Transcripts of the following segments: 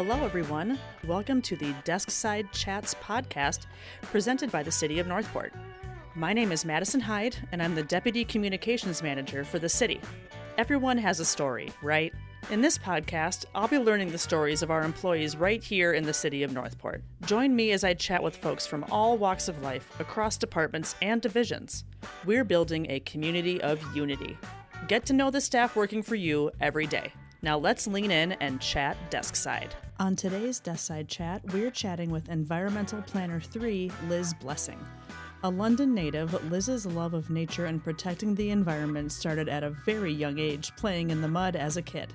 Hello, everyone. Welcome to the Deskside Chats podcast presented by the City of Northport. My name is Madison Hyde, and I'm the Deputy Communications Manager for the city. Everyone has a story, right? In this podcast, I'll be learning the stories of our employees right here in the City of Northport. Join me as I chat with folks from all walks of life, across departments and divisions. We're building a community of unity. Get to know the staff working for you every day. Now let's lean in and chat Deskside. On today's Deskside Chat, we're chatting with Environmental Planner 3, Liz Blessing. A London native, Liz's love of nature and protecting the environment started at a very young age, playing in the mud as a kid.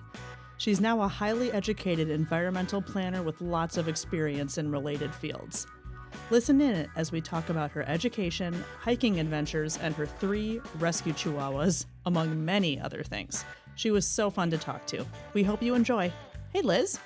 She's now a highly educated environmental planner with lots of experience in related fields. Listen in as we talk about her education, hiking adventures, and her 3 rescue chihuahuas, among many other things. She was so fun to talk to. We hope you enjoy. Hey, Liz.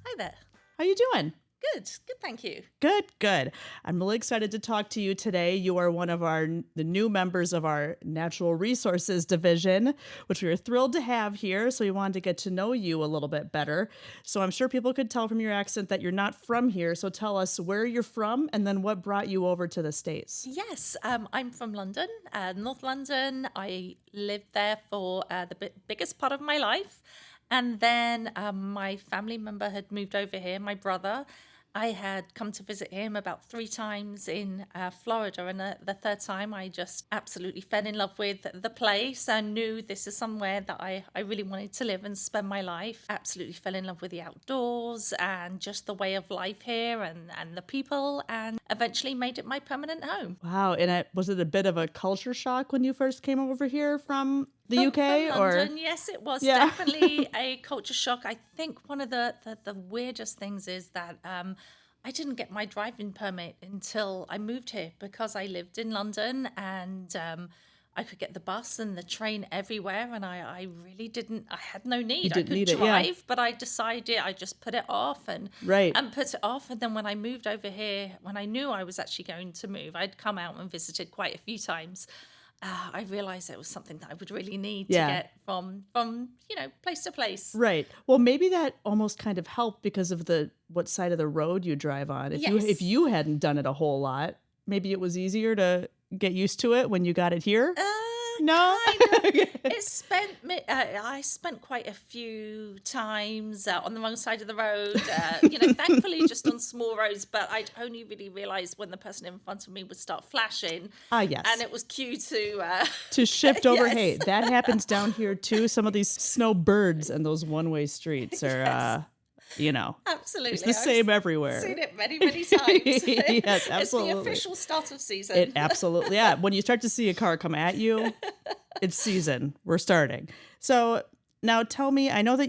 Hi there. How you doing? Good, thank you. Good. I'm really excited to talk to you today. You are one of the new members of our Natural Resources Division, which we are thrilled to have here. So we wanted to get to know you a little bit better. So I'm sure people could tell from your accent that you're not from here. So tell us where you're from and then what brought you over to the States. Yes, I'm from London, North London. I lived there for the biggest part of my life. And then my family member had moved over here, my brother. I had come to visit him about 3 times in Florida, and the third time I just absolutely fell in love with the place. I knew this is somewhere that I really wanted to live and spend my life. Absolutely fell in love with the outdoors and just the way of life here and the people, and eventually made it my permanent home. Wow, and was it a bit of a culture shock when you first came over here from the UK? From London, yes, it was definitely a culture shock. I think one of the weirdest things is that I didn't get my driving permit until I moved here because I lived in London and I could get the bus and the train everywhere, and I really didn't. I had no need. I could drive, but I decided I just put it off and put it off. And then when I moved over here, when I knew I was actually going to move, I'd come out and visited quite a few times. I realized it was something that I would really need to get from place to place. Right. Well, maybe that almost kind of helped because of what side of the road you drive on. If you hadn't done it a whole lot, maybe it was easier to get used to it when you got it here. No, kind of. I spent quite a few times on the wrong side of the road. Thankfully just on small roads. But I'd only really realised when the person in front of me would start flashing. Yes, and it was cue to shift over. Yes. Hey, that happens down here too. Some of these snowbirds and those one-way streets are. Absolutely. It's the same everywhere. I've seen it many, many times. Yes, absolutely. It's the official start of season. It absolutely, yeah. When you start to see a car come at you, it's season. We're starting. So now tell me, I know that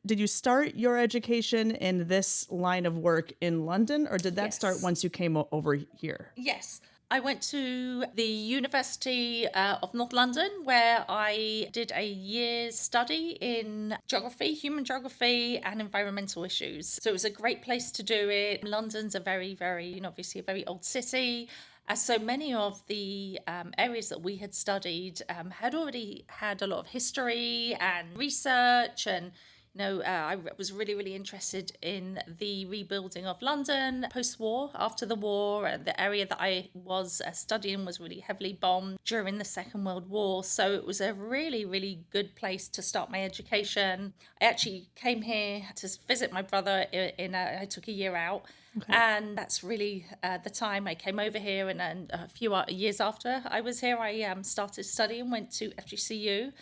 did you start your education in this line of work in London, or did that start once you came over here? Yes. I went to the University of North London, where I did a year's study in geography, human geography, and environmental issues. So it was a great place to do it. London's a very, very, obviously a very old city. So many of the areas that we had studied had already had a lot of history and research, and I was really, really interested in the rebuilding of London post-war, after the war. The area that I was studying was really heavily bombed during the Second World War. So it was a really, really good place to start my education. I actually came here to visit my brother I took a year out. Okay. And that's really the time I came over here. And a few years after I was here, I started studying, went to FGCU.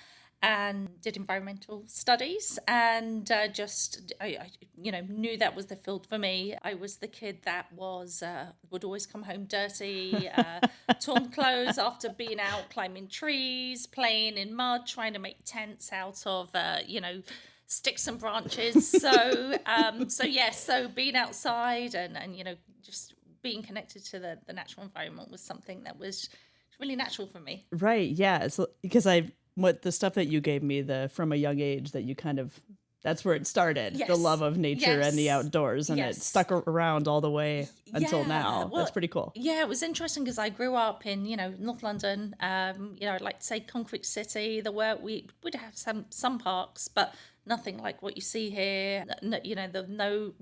And did environmental studies, and I knew that was the field for me. I was the kid that would always come home dirty, torn clothes after being out climbing trees, playing in mud, trying to make tents out of sticks and branches. So being outside and just being connected to the natural environment was something that was really natural for me. Right. Yeah. So because the stuff that you gave me from a young age that you that's where it started. Yes. The love of nature and the outdoors, and it stuck around all the way until now. Well, that's pretty cool. Yeah, it was interesting because I grew up in, North London. I'd like to say concrete city. We would have some parks, but nothing like what you see here. No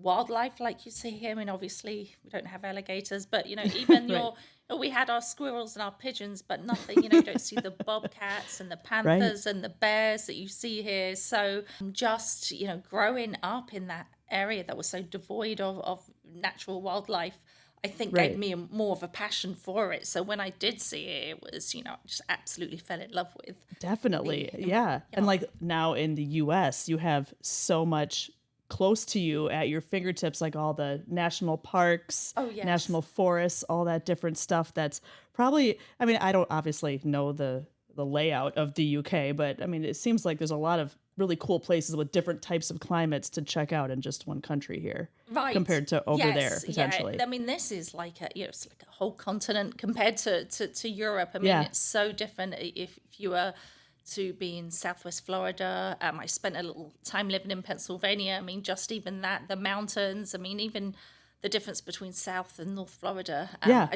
wildlife like you see here. I mean, obviously we don't have alligators, but even Right. we had our squirrels and our pigeons, but nothing, you don't see the bobcats and the Right. panthers and the bears that you see here. So just, growing up in that area that was so devoid of natural wildlife, I think gave Right. me more of a passion for it. So when I did see it, it was, I just absolutely fell in love with Definitely. the, Yeah. And yeah. like now in the US, you have so much close to you at your fingertips, like all the national parks, Oh, yes. national forests, all that different stuff that's probably, I mean, I don't obviously know the layout of the UK, but I mean, it seems like there's a lot of really cool places with different types of climates to check out in just one country here Right. compared to over there Yes. Yeah. potentially. I mean, this is like it's like a whole continent compared to Europe. I mean, Yeah. it's so different. If you were to be in Southwest Florida, I spent a little time living in Pennsylvania. I mean, just even that, the mountains. I mean, even the difference between South and North Florida. Yeah.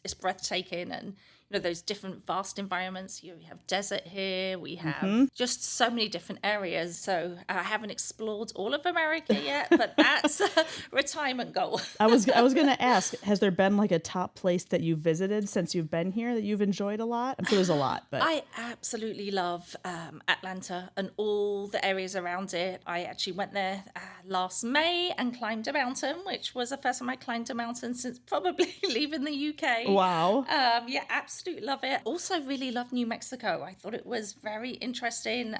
It's breathtaking, and those different vast environments. We have desert here. We have Mhm. just so many different areas. So I haven't explored all of America yet, but that's a retirement goal. I was gonna ask, has there been like a top place that you've visited since you've been here that you've enjoyed a lot? I'm sure there's a lot, but I absolutely love Atlanta and all the areas around it. I actually went there last May and climbed a mountain, which was the first time I climbed a mountain since probably leaving the UK. wow. Yeah, absolutely love it. Also, really love New Mexico. I thought it was very interesting.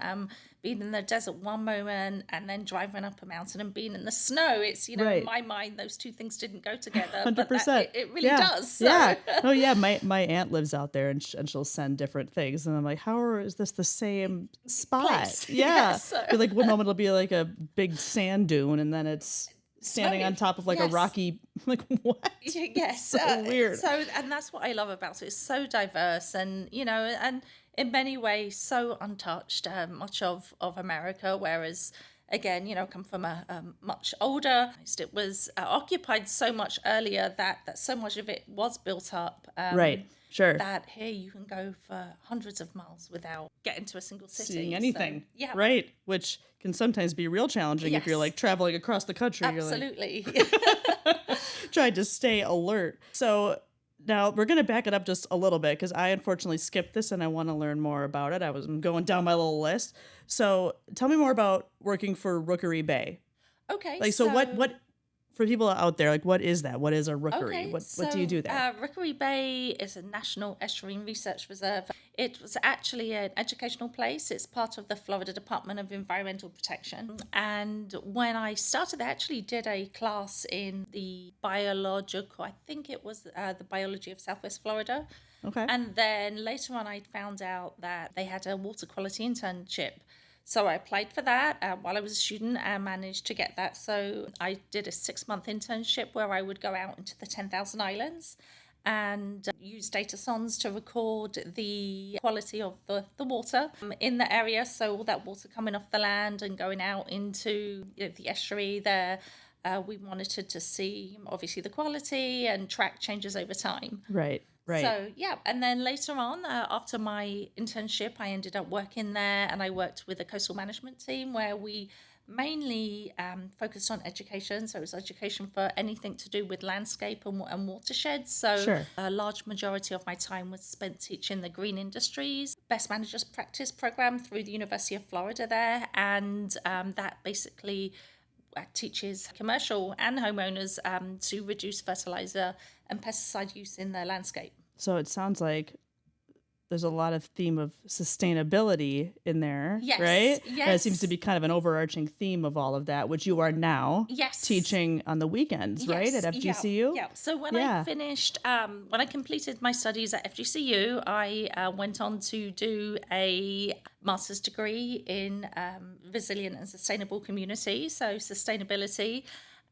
Being in the desert one moment and then driving up a mountain and being in the snow. It's in Right. my mind those two things didn't go together, but that 100%. it really Yeah. does. So Yeah. Oh yeah, my aunt lives out there and she'll send different things and I'm like, is this the same spot? place, Yeah. yes. So Like one moment it'll be like a big sand dune and then it's standing on snowy, top of like a yes. rocky like what? Yes. So weird. And that's what I love about it. It's so diverse, and and in many ways so untouched. Much of America, whereas again, I come from a much older. It was occupied so much earlier that so much of it was built up. Right. Sure. That here you can go for hundreds of miles without getting to a single city. Seeing So, anything. yeah. Right. Which can sometimes be real challenging if you're Yes. like traveling across the country. You're like Absolutely. trying to stay alert. So now we're going to back it up just a little bit because I unfortunately skipped this and I want to learn more about it. I'm going down my little list. So tell me more about working for Rookery Bay. Okay. Like, so what for people out there, like what is that? What is a rookery? Okay, What do you do there? Rookery Bay is a National Estuarine Research Reserve. It was actually an educational place. It's part of the Florida Department of Environmental Protection. And when I started, I actually did a class in the biological, I think it was the biology of Southwest Florida. Okay. And then later on, I found out that they had a water quality internship. So I applied for that while I was a student and managed to get that. So I did a 6-month internship where I would go out into the 10,000 islands and use data sons to record the quality of the water in the area. So all that water coming off the land and going out into the estuary there. We monitored to see obviously the quality and track changes over time. Right. Right. So, yeah. And then later on, after my internship, I ended up working there and I worked with a coastal management team where we mainly focused on education. So it was education for anything to do with landscape and watersheds. So Sure. a large majority of my time was spent teaching the green industries, best managers practice program through the University of Florida there. And that basically teaches commercial and homeowners to reduce fertilizer and pesticide use in their landscape. So it sounds like there's a lot of theme of sustainability in there, Yes, right? And it seems yes. to be kind of an overarching theme of all of that, which you are now Yes. teaching on the weekends, right? Yes, At FGCU? Yeah. So when Yeah. I finished, when I completed my studies at FGCU, I went on to do a master's degree in resilient and sustainable communities, so sustainability.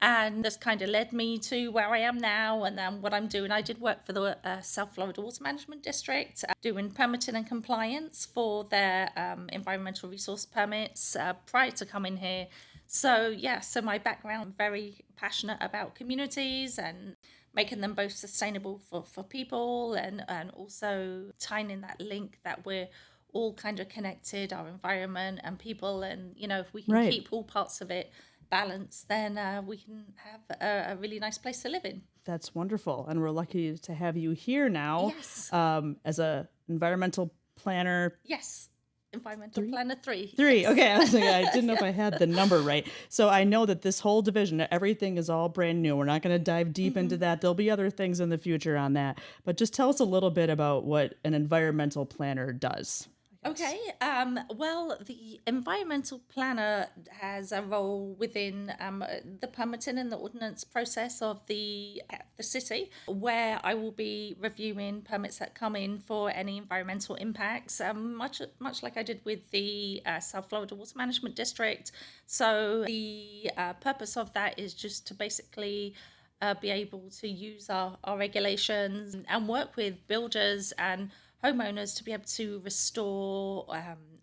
And this kind of led me to where I am now and then what I'm doing. I did work for the South Florida Water Management District, doing permitting and compliance for their environmental resource permits prior to coming here. So, yeah, so my background, very passionate about communities and making them both sustainable for people and also tying in that link that we're all kind of connected, our environment and people. And, if we can Right. keep all parts of it balance, then we can have a really nice place to live in. That's wonderful. And we're lucky to have you here now. Yes. As a environmental planner. Yes. Environmental Planner 3. 3. Yes. Okay. I was like, I didn't know if I had the number right. So I know that this whole division, everything is all brand new. We're not going to dive deep into that. There'll be other things in the future on that. But just tell us a little bit about what an environmental planner does. Okay. Well, the environmental planner has a role within the permitting and the ordinance process of the city, where I will be reviewing permits that come in for any environmental impacts, much like I did with the South Florida Water Management District. So the purpose of that is just to basically be able to use our regulations and work with builders and homeowners to be able to restore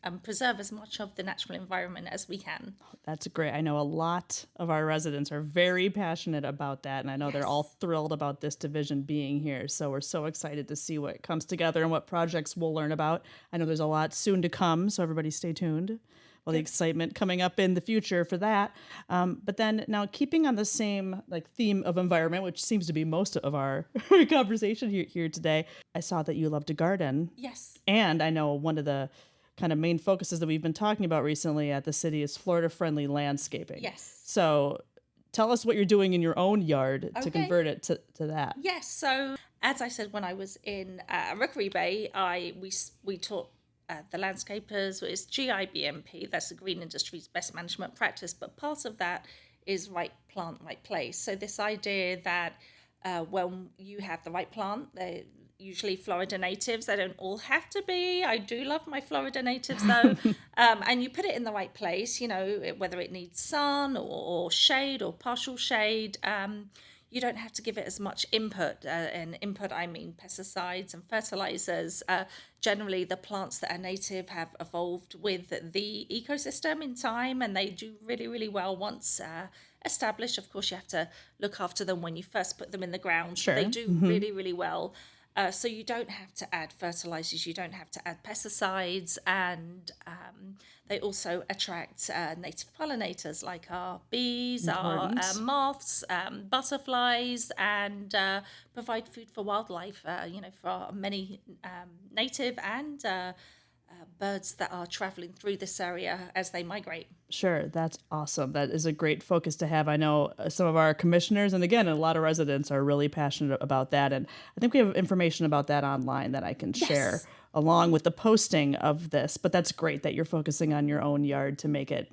and preserve as much of the natural environment as we can. That's great. I know a lot of our residents are very passionate about that, and I know they're all thrilled about this division being here. So we're so excited to see what comes together and what projects we'll learn about. I know there's a lot soon to come, so everybody stay tuned. Well, the excitement coming up in the future for that. But then now keeping on the same theme of environment, which seems to be most of our conversation here today, I saw that you love to garden. Yes. And I know one of the kind of main focuses that we've been talking about recently at the city is Florida-friendly landscaping. Yes. So tell us what you're doing in your own yard to convert it to that. Yes. So as I said, when I was in Rookery Bay, we taught the landscapers, it's GIBMP, that's the Green Industry's Best Management Practice, but part of that is right plant, right place. So this idea that when you have the right plant, they're usually Florida natives, they don't all have to be. I do love my Florida natives though. And you put it in the right place, whether it needs sun or shade or partial shade, you don't have to give it as much input. And input, I mean pesticides and fertilizers. Generally, the plants that are native have evolved with the ecosystem in time, and they do really, really well once established. Of course, you have to look after them when you first put them in the ground. Sure. They do really, really well. So you don't have to add fertilizers, you don't have to add pesticides, and they also attract native pollinators like our bees, our moths, butterflies, and provide food for wildlife, for many native and birds that are traveling through this area as they migrate. Sure, that's awesome. That is a great focus to have. I know some of our commissioners, and again, a lot of residents are really passionate about that. And I think we have information about that online that I can share along with the posting of this. But that's great that you're focusing on your own yard to make it,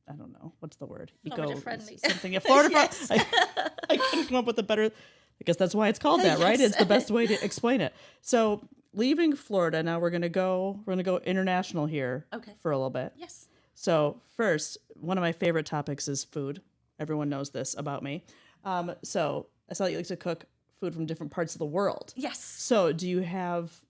I don't know, what's the word? Florida-friendly. Something. Yeah, Florida-friendly. I couldn't come up with a better, I guess that's why it's called that, right? It's the best way to explain it. So leaving Florida, now we're gonna go international here for a little bit. Yes. So first, one of my favorite topics is food. Everyone knows this about me. So I saw that you like to cook food from different parts of the world. Yes. So do you have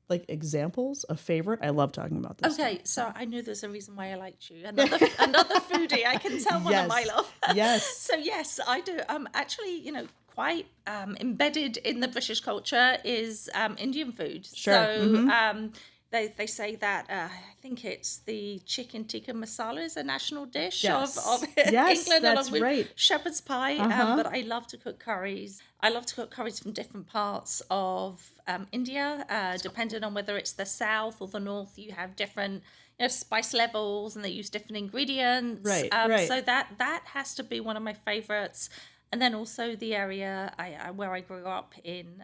examples of favorite? I love talking about this. Okay, so I knew there's a reason why I liked you. Another foodie, I can tell one of my love. Yes. So yes, I do. Actually, quite embedded in the British culture is Indian food. Sure. So they say that I think it's the chicken tikka masala is a national dish of Yes, England, that's along with right. shepherd's pie. But I love to cook curries. I love to cook curries from different parts of India, depending on whether it's the south or the north. You have different spice levels, and they use different ingredients. Right. So that has to be one of my favorites. And then also the area where I grew up in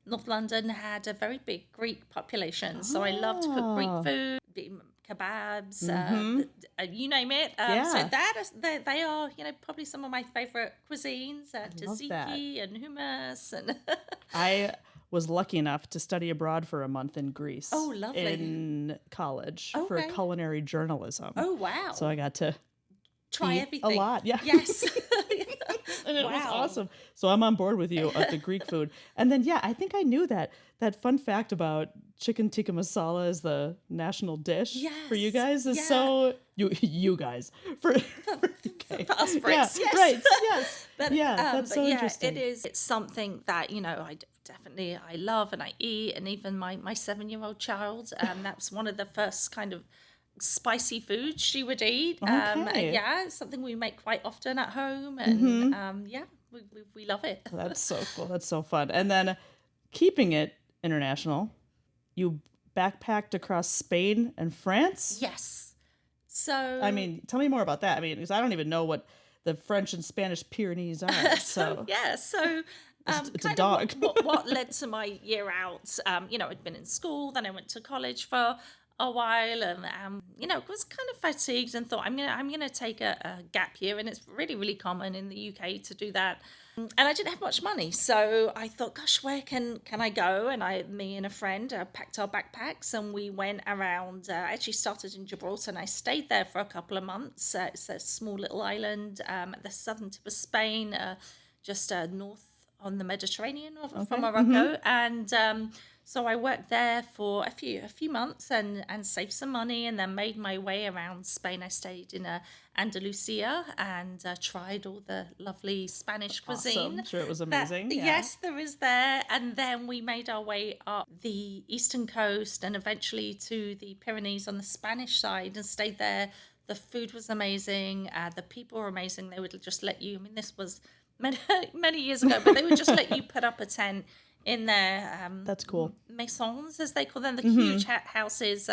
North London had a very big Greek population. So I love to cook Greek food, kebabs, you name it. So they are, probably some of my favorite cuisines, tzatziki and hummus. And I was lucky enough to study abroad for a month in Greece. Oh, lovely. In college for culinary journalism. Oh, wow. So I got to try everything. A lot, yeah. Yes. And it was awesome. So I'm on board with you at the Greek food. And then, I think I knew that fun fact about chicken tikka masala is the national dish for you guys is so you guys for us Brits. Yes. Right. Yes. But, that's so interesting. It's something that I love and I eat, and even my 7-year-old child. That's one of the first kind of spicy food she would eat. Okay. Yeah, it's something we make quite often at home, and yeah, we love it. That's so cool. That's so fun. And then keeping it international, you backpacked across Spain and France? Yes. So I mean, tell me more about that. I mean, because I don't even know what the French and Spanish Pyrenees are. So yeah, so it's a kind of dog. what led to my year out. I'd been in school, then I went to college for a while, and was kind of fatigued and thought I'm gonna take a gap year, and it's really really common in the UK to do that. And I didn't have much money, so I thought, gosh, where can I go? And me and a friend packed our backpacks, and we went around. I actually started in Gibraltar, and I stayed there for a couple of months. It's a small little island at the southern tip of Spain, just north on the Mediterranean from Morocco, and so I worked there for a few months and saved some money, and then made my way around Spain. I stayed in Andalusia and tried all the lovely Spanish cuisine. Awesome. I'm sure it was amazing. Yes, there is there. And then we made our way up the eastern coast and eventually to the Pyrenees on the Spanish side and stayed there. The food was amazing. The people were amazing. They would just let you, I mean, this was many years ago, but they would just let you put up a tent in their That's cool. maisons, as they call them, the huge houses.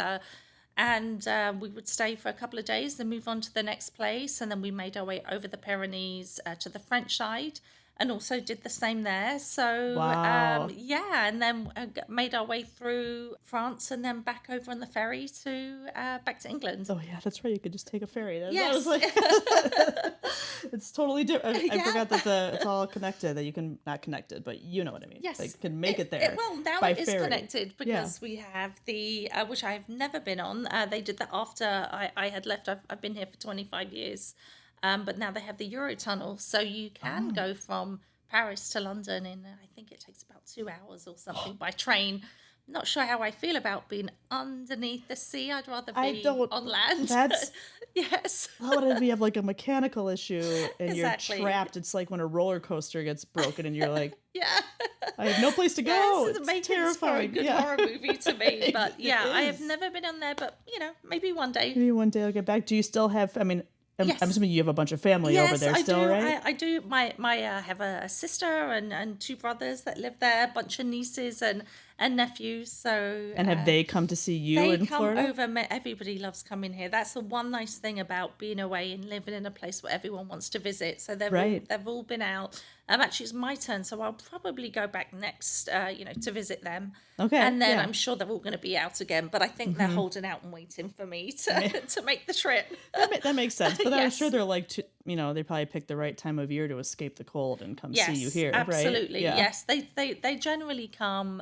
And we would stay for a couple of days, then move on to the next place. And then we made our way over the Pyrenees to the French side and also did the same there. So, Wow. and then made our way through France and then back over on the ferry to back to England. Oh, yeah, that's right. You could just take a ferry. That Yes. was like, it's totally different. I Yeah. forgot that it's all connected, that you can, not connected, but you know what I mean. Yes. Like, can make it there. Well, now by it is ferry. connected because we have the, which I have never been on. They did that after I had left. I've been here for 25 years. But now they have the Eurotunnel. So you can go from Paris to London in, I think it takes about 2 hours or something by train. Not sure how I feel about being underneath the sea. I'd rather be on land. That's yes. how would it be? You have like a mechanical issue and Exactly. you're trapped. It's like when a roller coaster gets broken and you're like, Yeah. I have no place to go. Yes, It's makes terrifying. for a good horror movie to me. But yeah, I have is. never been on there. But maybe one day. Maybe one day I'll get back. Do you still have? I mean, I'm Yes. assuming you have a bunch of family over there I still, do. right? I do. My I have a sister and two brothers that live there, a bunch of nieces and nephews. So And have they come to see you they in come Florida? over. Everybody loves coming here. That's the one nice thing about being away and living in a place where everyone wants to visit. So they've all been out. Actually, it's my turn, so I'll probably go back next, to visit them. Okay, And then yeah. I'm sure they're all going to be out again. But I think they're holding out and waiting for me to make the trip. That makes sense. But I'm Yes. sure they're like, they probably picked the right time of year to escape the cold and come see you here, absolutely. right? Yeah. Yes, they generally come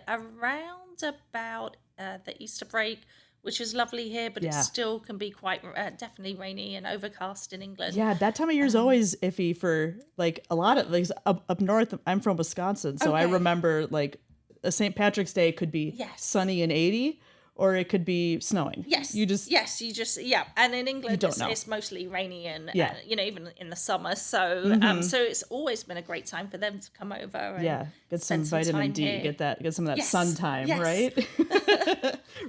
around about the Easter break, which is lovely here, but it still can be quite definitely rainy and overcast in England. Yeah, that time of year is always iffy for like a lot of like up north. I'm from Wisconsin, so I Okay. remember like a St. Patrick's Day could be Yes. sunny and 80, or it could be snowing. Yes. You just And in England, don't know. it's mostly rainy and Yeah. even in the summer. So so it's always been a great time for them to come over. And get some spend some vitamin time D, here. get some of that Yes, sun time, yes. right?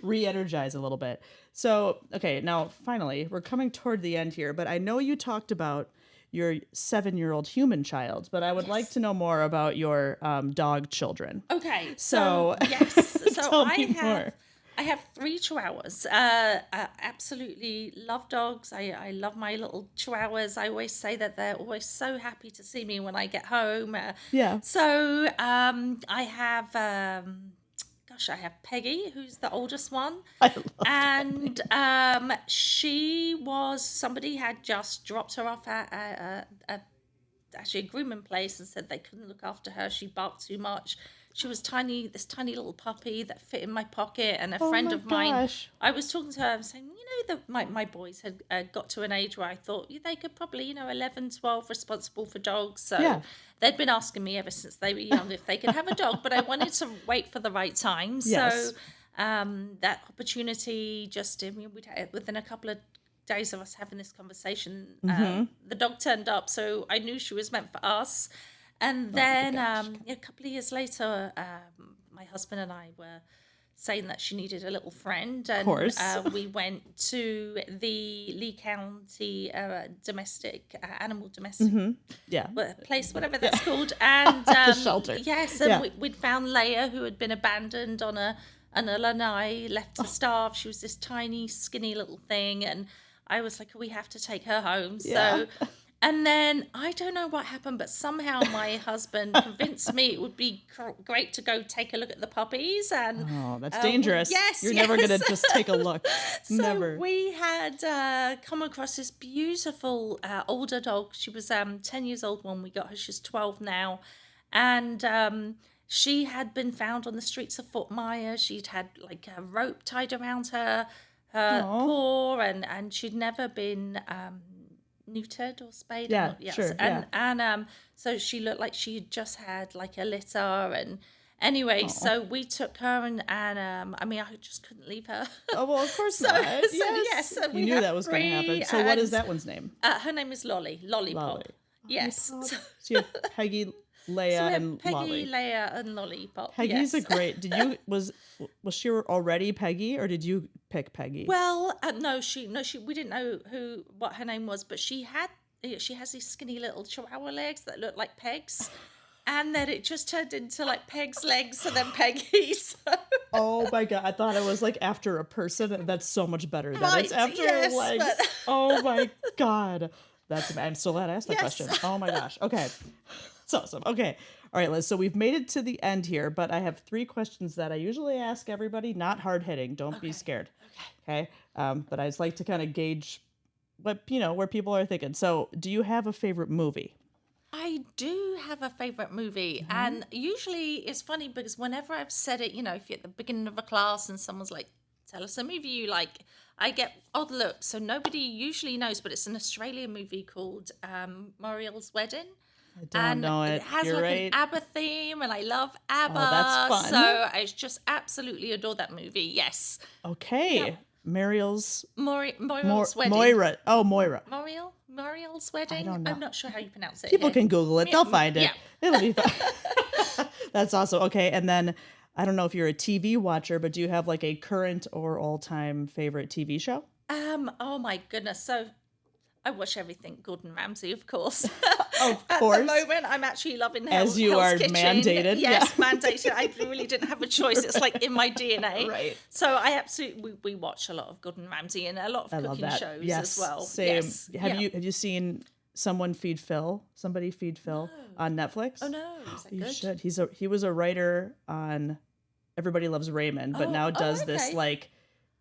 Re-energize a little bit. So, okay, now finally, we're coming toward the end here, but I know you talked about your 7-year-old human child, but I would like to know more about your dog children. Okay, So, yes, so tell me more. I have 3 chihuahuas. I absolutely love dogs. I love my little chihuahuas. I always say that they're always so happy to see me when I get home. Yeah. So I have, I have Peggy, who's the oldest one. I love And somebody had just dropped her off at actually a grooming place and said they couldn't look after her. She barked too much. She was this tiny little puppy that fit in my pocket. And a friend my of mine, gosh. I was talking to her and saying, my boys had got to an age where I thought they could probably, 11, 12, responsible for dogs. So Yeah. they'd been asking me ever since they were young if they could have a dog, but I wanted to wait for the right time. Yes. So that opportunity within a couple of days of us having this conversation, the dog turned up, so I knew she was meant for us. And then a couple of years later, my husband and I were saying that she needed a little friend. And of course. We went to the Lee County animal domestic place, whatever that's called. And the shelter. Yes, and we'd found Leia, who had been abandoned on an lanai, left to starve. She was this tiny, skinny little thing. And I was like, we have to take her home. Yeah. So... And then I don't know what happened, but somehow my husband convinced me it would be great to go take a look at the puppies. And that's dangerous. Yes, you're never gonna just take a look. So Never. We had come across this beautiful older dog. She was 10 years old when we got her. She's 12 now, and she had been found on the streets of Fort Myers. She'd had like a rope tied around her paw, and she'd never been neutered or spayed. Yeah, yes. sure. And so she looked like she had just had like a litter. And anyway, so we took her, and I mean, I just couldn't leave her. Oh, well, of course not. Yes, so you knew that was going to happen. So what is that one's name? Her name is Lollipop. Lolly. Yes. So you have Peggy, Leia, and Peggy, Lolly. Leia, and Lollipop. Peggy's yes. a great. Was she already Peggy, or did you pick Peggy? Well, no, we didn't know what her name was, but she has these skinny little chihuahua legs that look like pegs, and then it just turned into like Peg's legs and then Peggy's. Oh my God, I thought it was like after a person, and that's so much better than Right, it's after yes, legs. but... Oh my God, I'm still glad I asked that question. Oh my gosh. Okay, it's awesome. Okay. All right, Liz, so we've made it to the end here, but I have 3 questions that I usually ask everybody, not hard-hitting. Don't be scared. Okay? But I just like to kind of gauge where people are thinking. So do you have a favorite movie? I do have a favorite movie, and usually it's funny because whenever I've said it, if you're at the beginning of a class and someone's like, tell us a movie you like, I get odd looks. So nobody usually knows, but it's an Australian movie called Muriel's Wedding. I don't know it. It has You're like right. an ABBA theme, and I love ABBA. Oh, that's fun. So I just absolutely adore that movie. Yes. Okay. Yeah. Muriel's Wedding. Moira. Oh, Moira. Muriel's Wedding. I don't know. I'm not sure how you pronounce it. People here. can Google it. They'll find it. Yeah. It'll be fine. That's awesome. Okay. And then I don't know if you're a TV watcher, but do you have like a current or all-time favorite TV show? Oh my goodness. So I watch everything Gordon Ramsay, of course. Of At course. the moment, I'm actually loving As you Hell's are Kitchen. mandated. Yes, Yeah. mandated. I really didn't have a choice. It's like in my DNA. Right. So I absolutely, we watch a lot of Gordon Ramsay and a lot of I love cooking that. shows Yes, as well. same. Yes. Have you seen Somebody Feed Phil on Netflix? Oh no, is that You good? should. He was a writer on Everybody Loves Raymond, but now does this like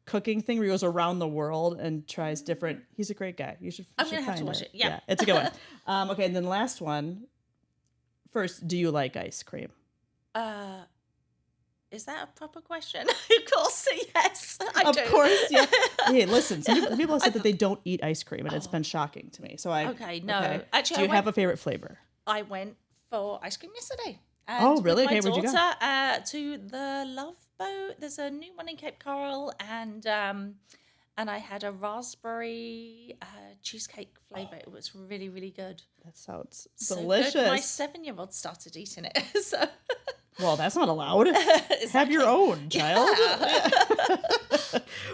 cooking thing where he goes around the world and tries different. He's a great guy. You should. I'm gonna have to watch it. Yeah, it's a good one. Okay, and then last one. First, do you like ice cream? Is that a proper question? Of course, yes. I do. Of course, yeah. Hey, listen. Some people have said that they don't eat ice cream, and it's been shocking to me. So no. Actually, do you have a favorite flavor? I went for ice cream yesterday. Oh, really? With my Okay, where'd you go? daughter, to the Love Boat. There's a new one in Cape Coral, and I had a raspberry cheesecake flavor. It was really, really good. That sounds So delicious. good. My 7-year-old started eating it. So well, that's not allowed. Have your own, child. Yeah.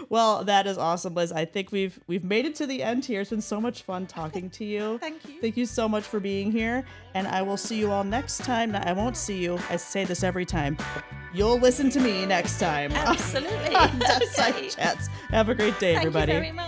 Well, that is awesome, Liz. I think we've made it to the end here. It's been so much fun talking to you. Thank you. Thank you so much for being here. And I will see you all next time. Now, I won't see you. I say this every time. You'll listen to me next time. Absolutely. On Deskside Chats. Have a great day, everybody. Thank you very much.